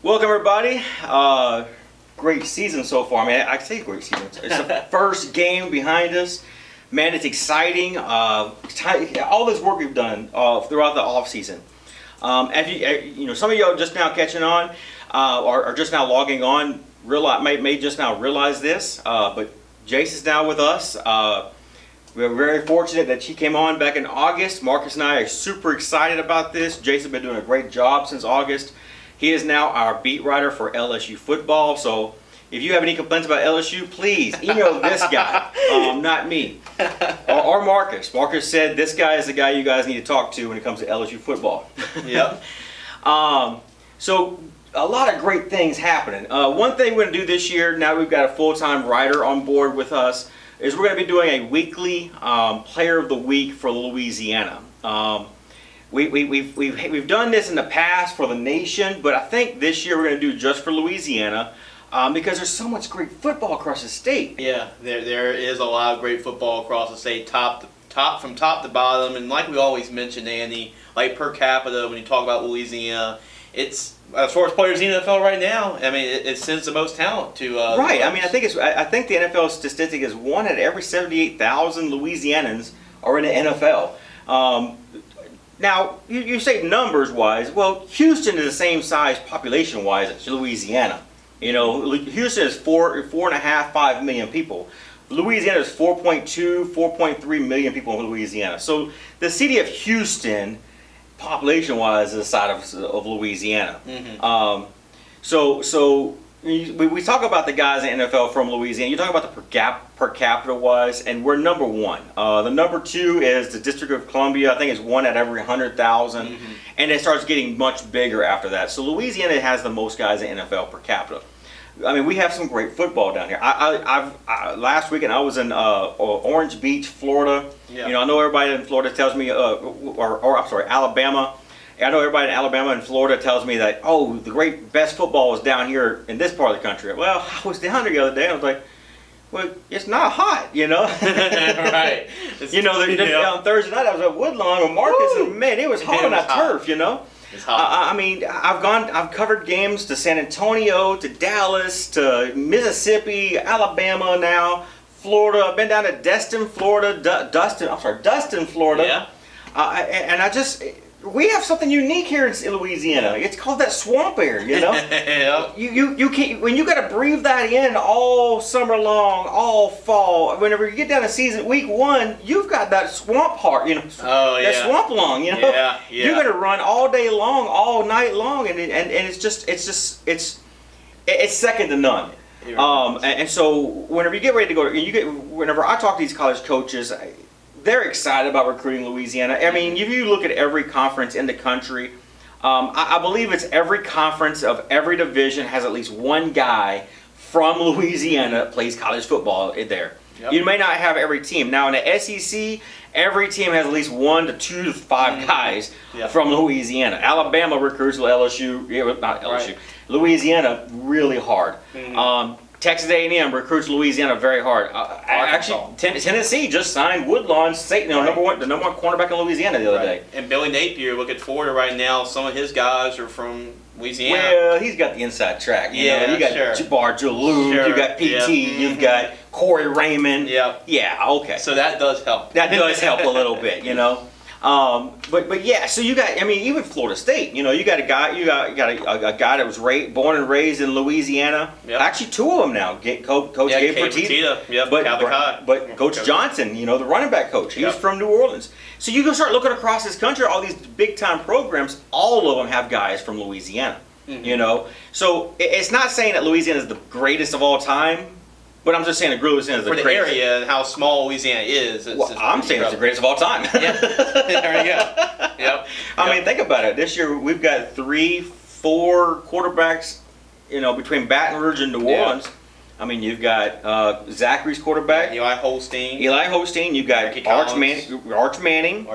Welcome everybody. Great season so far. I mean, I say great season. It's the first game behind us. Man, it's exciting. All this work we've done throughout the off season. As you know, some of y'all just now catching on, or just now logging on, may just now realize this. But Jace is now with us. We're very fortunate that she came on back in August. Marcus and I are super excited about this. Jace has been doing a great job since August. He is now our beat writer for LSU football. So if you have any complaints about LSU, please email this guy, not me, or Marcus. Marcus said this guy is the guy you guys need to talk to when it comes to LSU football. Yep. So a lot of great things happening. One thing we're going to do this year, now we've got a full-time writer on board with us, is we're going to be doing a weekly Player of the Week for Louisiana. We've done this in the past for the nation, but I think this year we're going to do just for Louisiana because there's so much great football across the state. Yeah, there is a lot of great football across the state, from top to bottom, and like we always mention, Andy, like per capita when you talk about Louisiana, it's as far as players in the NFL right now. I mean, it sends the most talent to. Right. I mean, I think the NFL statistic is 1 out of every 78,000 Louisianans are in the NFL. Now, you say numbers-wise, well, Houston is the same size population-wise as Louisiana. You know, Houston is 4.5, 5 million people. Louisiana is 4.2, 4.3 million people in Louisiana. So the city of Houston, population-wise, is the size of Louisiana. Mm-hmm. So we talk about the guys in the NFL from Louisiana. You talk about the per capita wise, and we're number one. The number two is the District of Columbia. I think it's 1 out of every 100,000, mm-hmm. and it starts getting much bigger after that. So Louisiana has the most guys in NFL per capita. I mean, we have some great football down here. Last weekend I was in Orange Beach, Florida. Yeah. You know, I know everybody in Florida tells me, or I'm sorry, Alabama. I know everybody in Alabama and Florida tells me that, oh, the best football is down here in this part of the country. Well, I was down there the other day and I was like, well, it's not hot, you know? Right. You know, on Thursday night I was at Woodlawn with Marcus, and man, it was hot on that turf, you know? It's hot. I mean, I've covered games to San Antonio, to Dallas, to Mississippi, Alabama now, Florida. I've been down to Destin, Florida, Dustin, Florida. Yeah. And we have something unique here in Louisiana. It's called that swamp air, you know? Yeah. You can't, when you got to breathe that in all summer long, all fall, whenever you get down to season, week 1, you've got that swamp heart, you know? Oh, yeah. That swamp lung, you know? Yeah, yeah. You're going to run all day long, all night long, and it's second to none. And so whenever you get ready to go, whenever I talk to these college coaches, they're excited about recruiting Louisiana. I mean, if you look at every conference in the country, I believe it's every conference of every division has at least one guy from Louisiana that plays college football there. Yep. You may not have every team. Now in the SEC, every team has at least 1 to 2 to 5 guys from Louisiana. Alabama recruits LSU, not LSU, right. Louisiana really hard. Mm-hmm. Texas A&M recruits Louisiana very hard. Actually, Tennessee just signed Woodlawn, the number one cornerback in Louisiana the other day. And Billy Napier, look at Florida right now. Some of his guys are from Louisiana. Well, he's got the inside track. You got Jabbar Jaloub, you got PT, you've got Corey Raymond. Yeah. Yeah. Okay. So that does help. That does help a little bit, you know. But yeah, so you got, I mean, even Florida State, you know, you got a guy, a guy that was born and raised in Louisiana. Yep. Actually, 2 of them now. Coach Gabe Fertitta. Yep. But Coach Johnson, you know, the running back coach, he's from New Orleans. So you can start looking across this country, all these big time programs, all of them have guys from Louisiana. Mm-hmm. You know, so it's not saying that Louisiana is the greatest of all time. But I'm just saying that Louisiana is the greatest. For the area and how small Louisiana is. I'm saying it's the greatest of all time. Yeah. There you go. Yep. I mean, think about it. This year we've got 3, 4 quarterbacks, you know, between Baton Rouge and New Orleans. I mean, you've got Zachary's quarterback. Eli Holstein. You've got Arch Manning.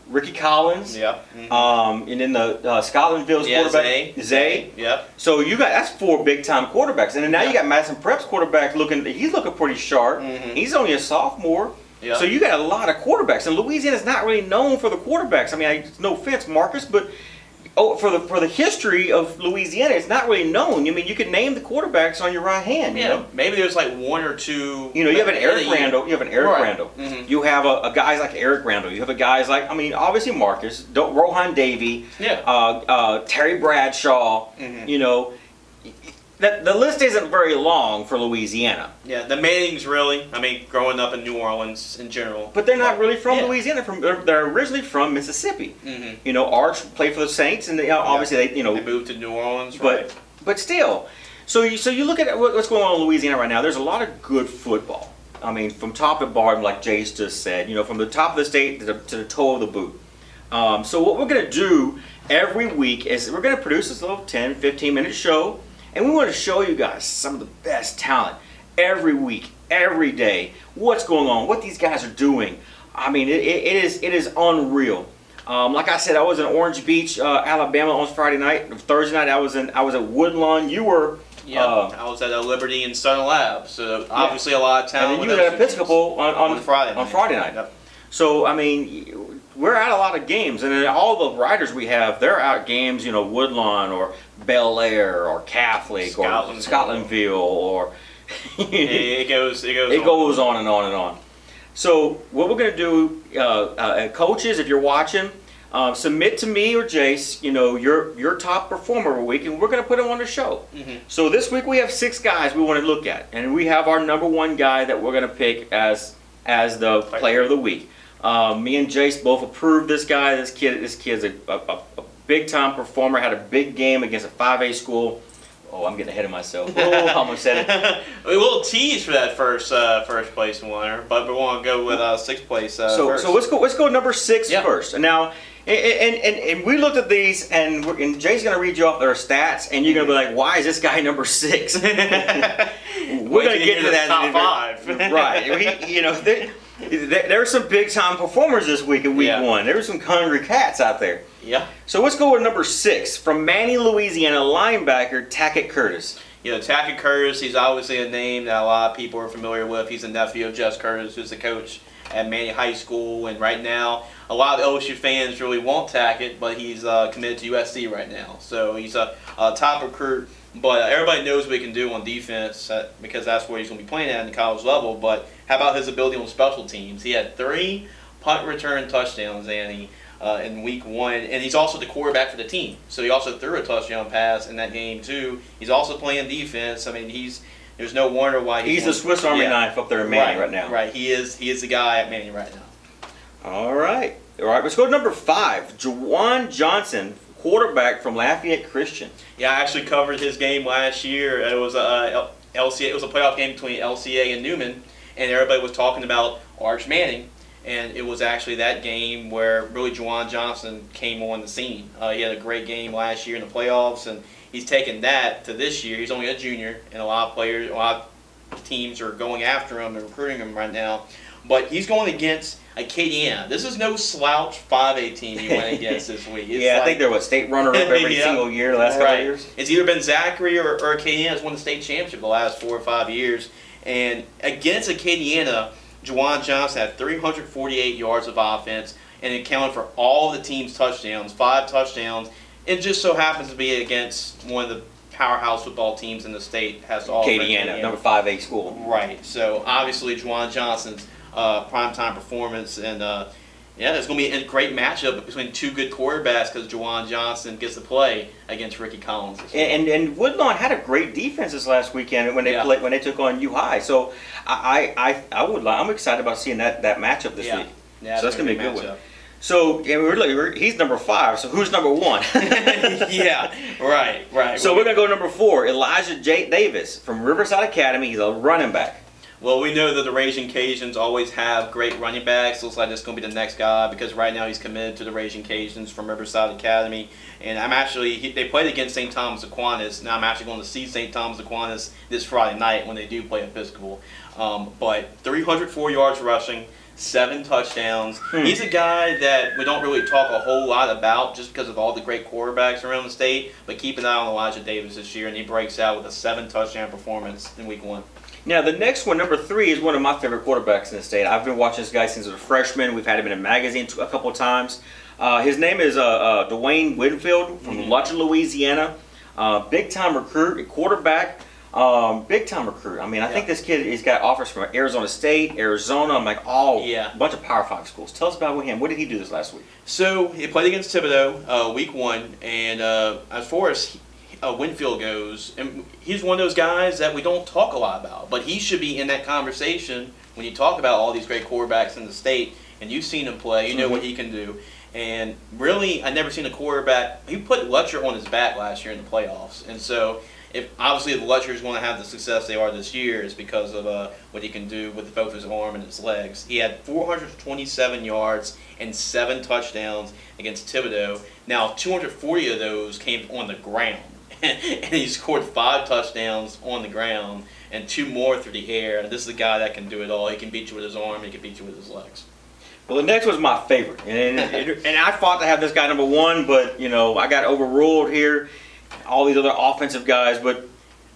Ricky Collins. Yep. Mm-hmm. And then the Scotlandville's quarterback. Zay. Yep. So that's 4 big time quarterbacks. And then now you got Madison Prep's quarterback he's looking pretty sharp. Mm-hmm. He's only a sophomore. Yep. So you got a lot of quarterbacks. And Louisiana's not really known for the quarterbacks. I mean, no offense, Marcus, but for the history of Louisiana, it's not really known. I mean, you could name the quarterbacks on your right hand. You know? Maybe there's like one or two. You know, you have an Eric Randall. You have an Eric Randall. Mm-hmm. You have a guys like Eric Randall. You have a guys like, I mean, obviously Marcus, Rohan Davey, Terry Bradshaw. Mm-hmm. You know, the list isn't very long for Louisiana. Yeah, the Mannings really. I mean, growing up in New Orleans in general. But they're not really from Louisiana. They're originally from Mississippi. Mm-hmm. You know, Arch played for the Saints, and obviously they moved to New Orleans. Right? But still, so you look at what's going on in Louisiana right now. There's a lot of good football. I mean, from top to bottom, like Jace just said. You know, from the top of the state to the toe of the boot. So what we're gonna do every week is we're gonna produce this little 10, 15-minute show. And we want to show you guys some of the best talent every week, every day. What's going on? What these guys are doing. I mean, it is unreal. Like I said, I was in Orange Beach, Alabama on Friday night. Thursday night, I was at Woodlawn. You were. Yeah, I was at Liberty and Southern Lab. So obviously a lot of talent. And then you were at Episcopal on Friday night. On Friday night. Yep. So I mean, we're at a lot of games, and then all the riders we have, they're out games, you know, Woodlawn or Bel Air or Catholic or Scotlandville or it goes on and on and on. So what we're gonna do, coaches, if you're watching, submit to me or Jace, you know, your top performer of a week, and we're gonna put them on the show. Mm-hmm. So this week we have 6 guys we want to look at, and we have our number 1 guy that we're gonna pick as the player of the week. Me and Jace both approved this guy. This kid's a big time performer. Had a big game against a 5A school. Oh, I'm getting ahead of myself. Oh, I almost said it. A little tease for that first place winner, but we want to go with 6th place first. So let's go number 6 first. And now, and we looked at these, and Jay's gonna read you off their stats, and you're gonna be like, why is this guy number 6? We're gonna get to that top 5, right? You know. There are some big time performers this week in week 1. There were some hungry cats out there. Yeah. So let's go with number 6 from Manning, Louisiana, linebacker Tackett Curtis. You know, Tackett Curtis, he's obviously a name that a lot of people are familiar with. He's a nephew of Jess Curtis, who's the coach at Manning High School. And right now, a lot of LSU fans really want Tackett, but he's committed to USC right now. So he's a top recruit. But everybody knows what he can do on defense because that's where he's going to be playing at the college level. But how about his ability on special teams? He had 3 punt return touchdowns, Annie, in week 1. And he's also the quarterback for the team. So he also threw a touchdown pass in that game, too. He's also playing defense. I mean, there's no wonder why he's the Swiss Army knife up there in Manning right now. Right. He is the guy at Manning right now. All right. Let's go to number 5, Kevon Johnson, quarterback from Lafayette Christian. Yeah, I actually covered his game last year. It was a LCA. It was a playoff game between LCA and Newman, and everybody was talking about Arch Manning. And it was actually that game where really Kevon Johnson came on the scene. He had a great game last year in the playoffs, and he's taken that to this year. He's only a junior, and a lot of teams are going after him and recruiting him right now. But he's going against Acadiana. This is no slouch 5A team he went against this week. I think they're state runner-up every single year the last couple of years. It's either been Zachary or Acadiana has won the state championship the last 4 or 5 years. And against Acadiana, Kevon Johnson had 348 yards of offense and accounted for all the team's touchdowns, 5 touchdowns. It just so happens to be against one of the powerhouse football teams in the state. Acadiana, number 5A school. Right. So obviously Kevon Johnson's primetime performance, and it's going to be a great matchup between 2 good quarterbacks because Kevon Johnson gets to play against Ricky Collins. And Woodlawn had a great defense this last weekend when they took on U High. So I'm excited about seeing that matchup this week. Yeah, so that's going to be a good one. So he's number 5. So who's number 1? Yeah, right. So we're going to go number 4, Elijah J. Davis from Riverside Academy. He's a running back. Well, we know that the Raging Cajuns always have great running backs. Looks like this is going to be the next guy because right now he's committed to the Raging Cajuns from Riverside Academy. And they played against St. Thomas Aquinas. Now I'm actually going to see St. Thomas Aquinas this Friday night when they do play Episcopal. But 304 yards rushing, 7 touchdowns. He's a guy that we don't really talk a whole lot about just because of all the great quarterbacks around the state. But keep an eye on Elijah Davis this year, and he breaks out with a 7-touchdown performance in week 1. Now, the next one, number 3, is one of my favorite quarterbacks in the state. I've been watching this guy since he was a freshman. We've had him in a magazine a couple of times. His name is Dwayne Winfield from Lutcher, Louisiana. Big time recruit, quarterback. Big time recruit. I mean, I think this kid has got offers from Arizona State, Arizona. I'm like, a bunch of Power 5 schools. Tell us about him. What did he do this last week? So he played against Thibodeau week 1, and as far as Winfield goes, and he's one of those guys that we don't talk a lot about, but he should be in that conversation when you talk about all these great quarterbacks in the state. And you've seen him play, you know what he can do. And really, I've never seen a quarterback. He put Lutcher on his back last year in the playoffs, and so. Obviously the Lutcher is going to have the success they are this year is because of what he can do with both his arm and his legs. He had 427 yards and 7 touchdowns against Thibodeau. Now 240 of those came on the ground, and he scored 5 touchdowns on the ground and 2 more through the air. And this is a guy that can do it all. He can beat you with his arm. He can beat you with his legs. Well, the next was my favorite, and I fought to have this guy number 1, but I got overruled here. All these other offensive guys, but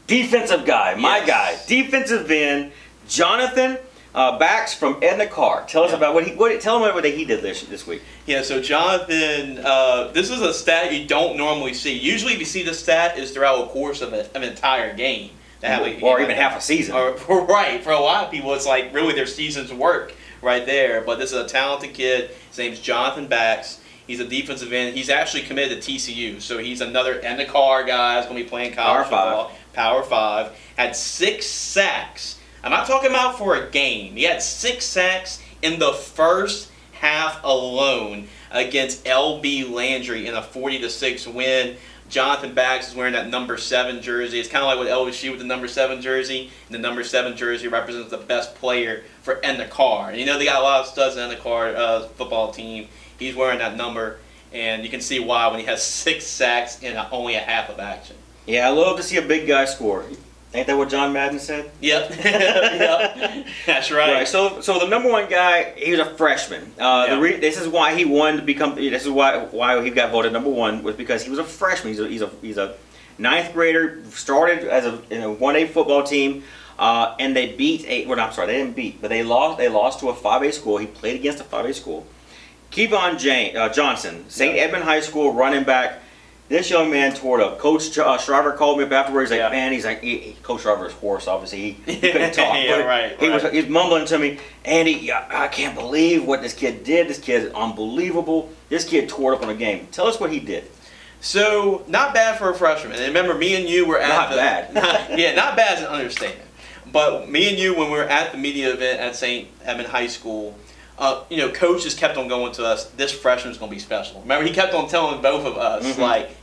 defensive guy, my guy, defensive end, Jonathan Bax from Edna Carr. Tell us about tell him what he did this week. Yeah, so Jonathan, this is a stat you don't normally see. Usually, if you see the stat, is throughout the course of an entire game, or even half a season. Right, for a lot of people, it's like really their season's work right there. But this is a talented kid. His name's Jonathan Bax. He's a defensive end. He's actually committed to TCU, so he's another Edna Carr guy. He's going to be playing college football. Power 5. Had 6 sacks. I'm not talking about for a game. He had 6 sacks in the first half alone against LB Landry in a 40-6 win. Jonathan Bax is wearing that number 7 jersey. It's kind of like with LSU with the number 7 jersey. And the number 7 jersey represents the best player for Edna Carr. And they got a lot of studs in Edna Carr football team. He's wearing that number, and you can see why when he has 6 sacks in only a half of action. Yeah, I love to see a big guy score. Ain't that what John Madden said? Yep. Yep. That's right. So the number 1 guy, he was a freshman. This is why he won to become. This is why he got voted number 1 was because he was a freshman. He's a 9th grader. Started in a 1A football team. And they beat they didn't beat, but they lost to a 5A school. He played against a 5A school. Kevon Johnson, St. Edmund High School running back. This young man tore it up. Coach Shriver called me up afterwards. He's like, Coach Shriver's hoarse, obviously. He couldn't talk. He was mumbling to me, Andy, I can't believe what this kid did. This kid is unbelievable. This kid tore it up on a game. Tell us what he did. So, not bad for a freshman. And remember, me and you were at Not bad. Not bad is an understatement. But me and you, when we were at the media event at St. Edmund High School, Coach just kept on going to us, this freshman's going to be special. Remember, he kept on telling both of us,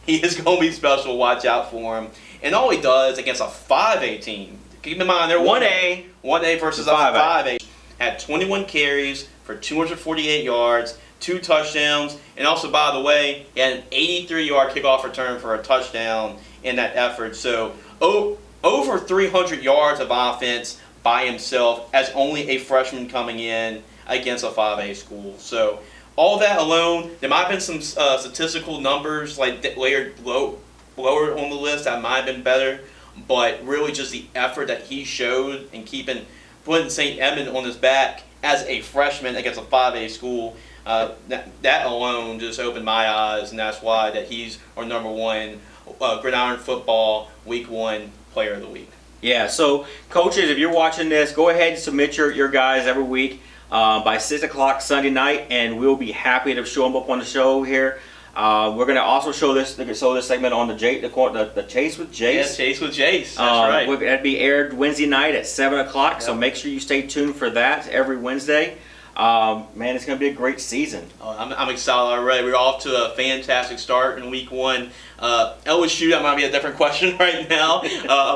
he is going to be special, watch out for him. And all he does against a 5A team, keep in mind, they're 1A versus a 5A, had 21 carries for 248 yards, 2 touchdowns, and also, by the way, he had an 83-yard kickoff return for a touchdown in that effort. So, over 300 yards of offense by himself as only a freshman coming in against a 5A school. So all that alone, there might have been some statistical numbers like layered lower on the list that might have been better, but really just the effort that he showed in putting St. Edmund on his back as a freshman against a 5A school, that alone just opened my eyes, and that's why that he's our number 1 Gridiron Football Week 1 Player of the Week. Yeah, so coaches, if you're watching this, go ahead and submit your guys every week. By 6 o'clock Sunday night, and we'll be happy to show them up on the show here. We're going to also show this segment on the Chase with Jace. Yeah, Chase with Jace. That's right. That'll be aired Wednesday night at 7 o'clock, so make sure you stay tuned for that every Wednesday. Man, it's going to be a great season. I'm excited already. We're off to a fantastic start in Week 1. LSU, that might be a different question right now,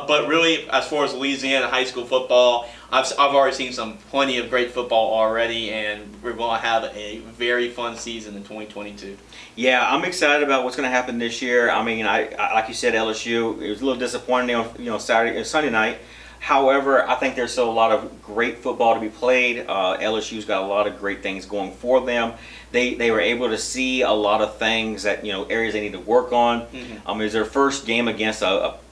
but really, as far as Louisiana high school football, I've already seen plenty of great football already, and we're going to have a very fun season in 2022. Yeah, I'm excited about what's going to happen this year. I mean, I like you said, LSU. It was a little disappointing on Sunday night. However, I think there's still a lot of great football to be played. LSU's got a lot of great things going for them. They were able to see a lot of things that, areas they need to work on. It's their first game against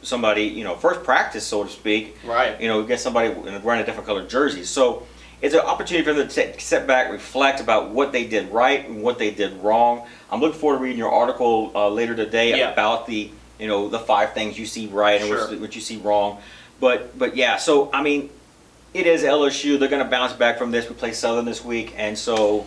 somebody, first practice, so to speak. Right. Against somebody wearing a different colored jersey. So, it's an opportunity for them to sit back, reflect about what they did right and what they did wrong. I'm looking forward to reading your article later today about the 5 things you see right and what you see wrong. But yeah, so I mean, it is LSU. They're going to bounce back from this. We play Southern this week, and so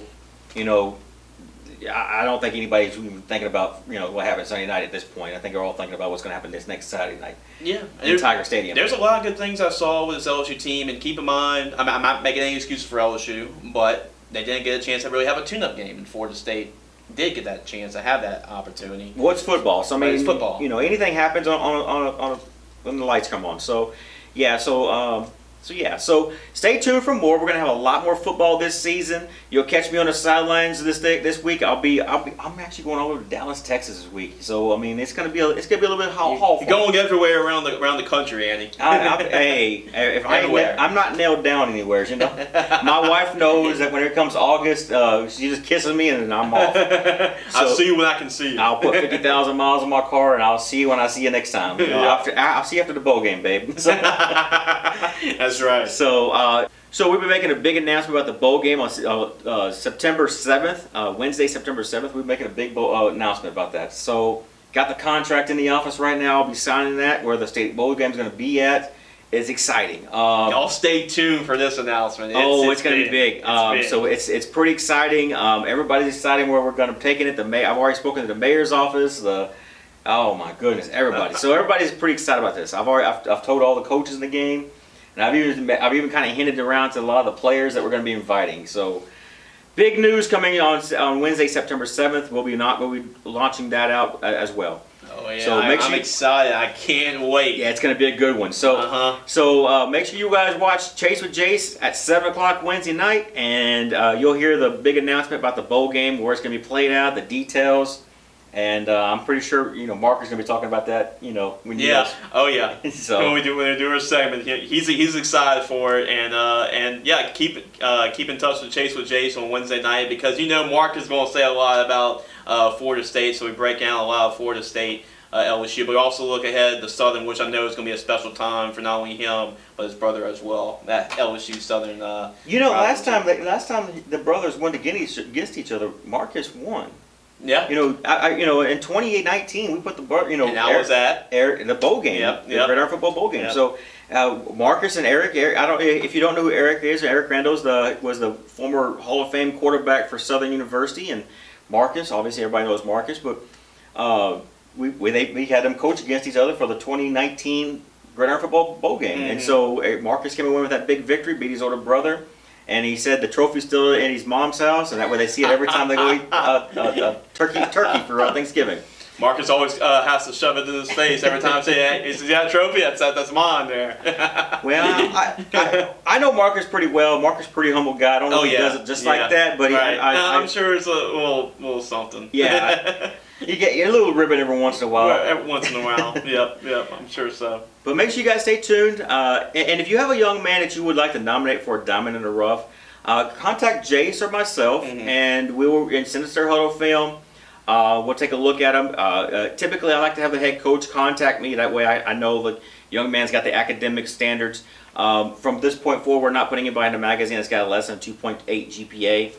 I don't think anybody's even thinking about what happened Sunday night at this point. I think they're all thinking about what's going to happen this next Saturday night. Yeah, in Tiger Stadium. There's a lot of good things I saw with this LSU team, and keep in mind, I'm not making any excuses for LSU, but they didn't get a chance to really have a tune-up game, and Florida State did get that chance to have that opportunity. Well, it's football, so I mean, it's football. Anything happens on when the lights come on. So yeah, so stay tuned for more. We're gonna have a lot more football this season. You'll catch me on the sidelines this week. I'm actually going all over to Dallas, Texas this week. So I mean, it's gonna be a little bit haul. You're going everywhere around the country, Andy. I'm not nailed down anywhere. My wife knows that when it comes August, she just kisses me and I'm off. I'll see you when I can see you. I'll put 50,000 miles on my car and I'll see you when I see you next time. I'll see you after the bowl game, babe. So, that's right. So we've been making a big announcement about the bowl game on September 7th, Wednesday, September 7th. We're making a big announcement about that. So got the contract in the office right now. I'll be signing that, where the state bowl game is going to be at. It's exciting. Y'all stay tuned for this announcement. It's going to be big. So it's pretty exciting. Everybody's deciding where we're going to take it. I've already spoken to the mayor's office. Oh my goodness, everybody. So everybody's pretty excited about this. I've told all the coaches in the game. And I've even kind of hinted around to a lot of the players that we're going to be inviting. So, big news coming on Wednesday, September 7th. We'll be launching that out as well. Oh yeah, so I'm excited. I can't wait. Yeah, it's going to be a good one. So, make sure you guys watch Chase with Jace at 7 o'clock Wednesday night, and you'll hear the big announcement about the bowl game, where it's going to be played out, the details. And I'm pretty sure Mark is going to be talking about that. When you guys... Oh yeah. So when we do our segment, he's excited for it, and yeah, keep in touch with Chase with Jace on Wednesday night, because Mark is going to say a lot about Florida State, so we break down a lot of Florida State, LSU, but we also look ahead to Southern, which I know is going to be a special time for not only him but his brother as well. That LSU Southern. Last time the brothers went against each other, Marcus won. Yeah. In 2019 we put the and that was at Eric, the bowl game, the Gridiron Football bowl game. Yep. So Marcus and Eric, if you don't know who Eric is, Eric Randall was the former Hall of Fame quarterback for Southern University, and Marcus, obviously everybody knows Marcus, but we had them coach against each other for the 2019 Gridiron Football bowl game, and so Marcus came away with that big victory, beat his older brother. And he said the trophy's still in his mom's house, and that way they see it every time they go eat turkey for Thanksgiving. Marcus always has to shove it in his face every time. Say, hey, is that a trophy? That's mine there. Well, I know Marcus pretty well. Marcus is a pretty humble guy. I don't know if he does it just like that, but I'm sure it's a little something. Yeah. You get a little ribbon every once in a while. Every once in a while. Yep, I'm sure so. But make sure you guys stay tuned. And if you have a young man that you would like to nominate for a Diamond in the Rough, contact Jace or myself, and we will send us their huddle film. We'll take a look at them. Typically, I like to have the head coach contact me. That way I know the young man's got the academic standards. From this point forward, we're not putting anybody in the magazine that's got less than 2.8 GPA.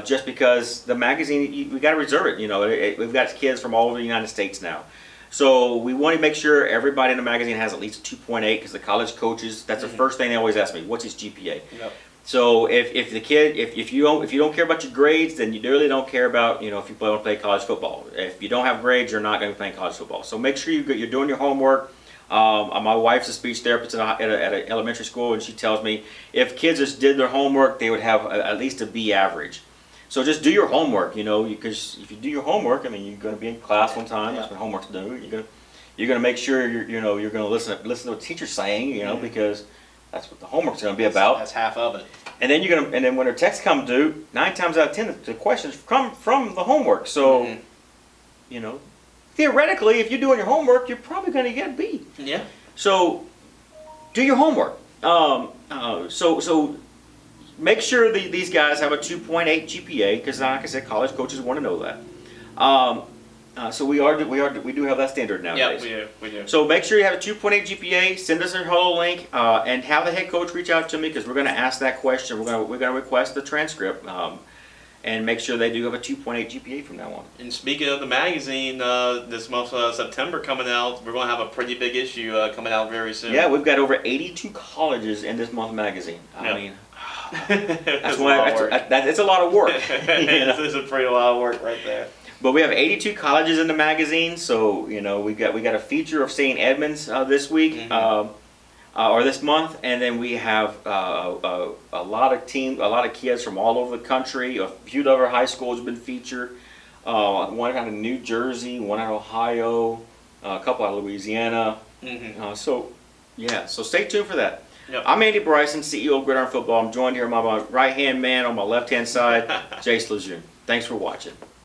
Just because the magazine, we got to reserve it. We've got kids from all over the United States now. So we want to make sure everybody in the magazine has at least 2.8, because the college coaches, that's the first thing they always ask me, what's his GPA? Yep. So if the kid, if you don't care about your grades, then you really don't care about, if you want to play college football. If you don't have grades, you're not going to be playing college football. So make sure you're doing your homework. My wife's a speech therapist at an elementary school, and she tells me if kids just did their homework, they would have at least a B average. So just do your homework, because if you do your homework, you're going to be in class one time. That's what homework's do. You're going to make sure you're going to listen to what the teacher's saying, because that's what the homework's going to be about. That's half of it. And then and then when their tests come due, 9 times out of 10 the questions come from the homework. So, theoretically, if you're doing your homework, you're probably going to get a B. Yeah. So do your homework. So make sure these guys have a 2.8 GPA, because like I said, college coaches want to know that. So we do have that standard nowadays. Yeah, we do. So make sure you have a 2.8 GPA. Send us a hello link and have the head coach reach out to me because we're going to ask that question. We're going to request the transcript and make sure they do have a 2.8 GPA from now on. And speaking of the magazine, this month September coming out, we're going to have a pretty big issue coming out very soon. Yeah, we've got over 82 colleges in this month magazine. I mean, it's a lot of work. It's a pretty lot of work right there. But we have 82 colleges in the magazine, so we got a feature of St. Edmunds this week or this month, and then we have a lot of kids from all over the country. A few other high schools have been featured. One out of New Jersey, one out of Ohio, a couple out of Louisiana. So stay tuned for that. Yep. I'm Andy Bryson, CEO of Gridiron Football. I'm joined here by my right-hand man on my left-hand side, Jace LeJeune. Thanks for watching.